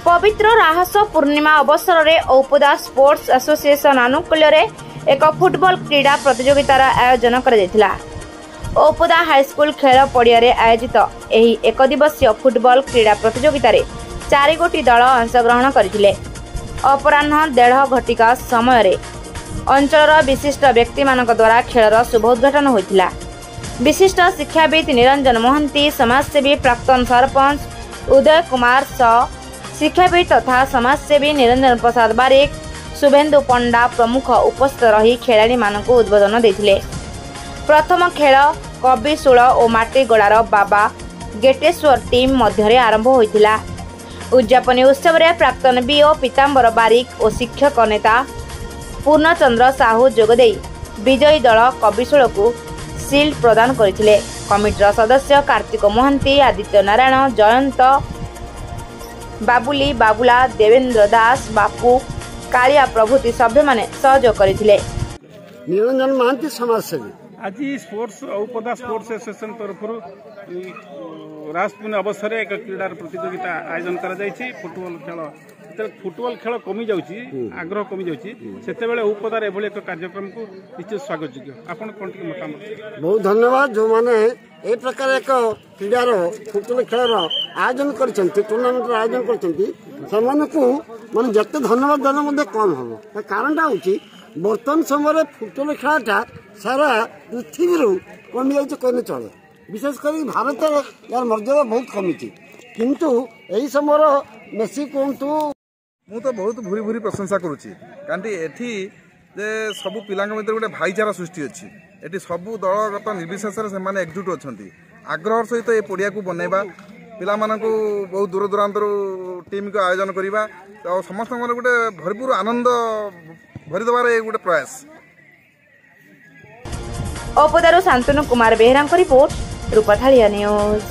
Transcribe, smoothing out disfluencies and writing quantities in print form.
पवित्र राहस पूर्णिमा अवसर में औपदा स्पोर्ट्स एसोसिएशन आनुकूल्य एक फुटबॉल क्रीड़ा प्रतियोगितार आयोजन कर औपदा हाईस्कूल खेल पड़िया आयोजित एक दिवसीय फुटबॉल क्रीड़ा प्रतियोगिता 4 गोटी दल अंशग्रहण करथिले। अपराह्न 1:30 घटिका समय अंचल विशिष्ट व्यक्ति मानक द्वारा खेलर शुभ उद्घाटन होता। विशिष्ट शिक्षाविद निरंजन मोहंती, समाजसेवी प्राक्तन सरपंच उदय कुमार सह, शिक्षाविद तथा समाजसेवी निरंजन प्रसाद बारिक, शुभेन्दु पंडा प्रमुख उपस्थित रही खिलाड़ी मानक उद्बोधन देथिले। प्रथम खेल कविशूल और माटीगोड़ार बाबा गेटेश्वर टीम मध्य आरंभ होता। उद्यापनी उत्सव में प्राक्तन बीओ पीताम्बर बारिक और शिक्षक नेता पूर्णचंद्र साहू जोगदे विजयी दल कविशूल को सिल्ड प्रदान करथिले। कमिटीर सदस्य कार्तिक मोहंती, आदित्य नारायण, जयंत बाबुली, बाबुला, देवेंद्र दास, बापू, कालिया प्रभृति सभ्य माने सहयोग करथिले। निरंजन महांती समाजसेवी आज स्पोर्ट्स औपदा स्पोर्ट्स एसोसिएशन तरफ रास पूर्णिमा अवसर एक क्रीड़ा प्रतियोगिता आयोजन करा जायछि। फुटबॉल खेल कमी जाउछि, आग्रह कमी जाउछि, सेते बेले औपदार एभली एक कार्यक्रम को निश्चित स्वागत योग्य। आपण कोन के मतामत? बहुत धन्यवाद जो माने ए प्रकार एक क्रीडार फुटबॉल खेलर आयोजन करछन्ति, टूर्नामेंट आयोजन करछन्ति, समान को माने जत्ते धन्यवाद देना मध्ये कम हबो। कारणटा होछि वर्तमान समय फुटबॉल खेलटा सारा पृथ्वी कमी जाइए कहने चले। विशेषकर भारत यार मर्यादा बहुत कमी किंतु यही समय मेसी कहतु मु तो बहुत भूरी भूरी प्रशंसा करुच्ची कारण एठी जे सबु पिला मध्य गोटे भाईचारा सृष्टि अच्छी। एटी सबु दलगत निर्विशेष से एकजुट अच्छा आग्रह सहित ये पड़िया को बनइबा पिला मानकु बहुत दूर दूरांतर टीम को आयोजन करवा तो समस्त गोटे भरपूर आनंद भरीदबार ये गोटे प्रयास। औपदारू शांतनु कुमार बेहरा रिपोर्ट, रूपथालिया न्यूज।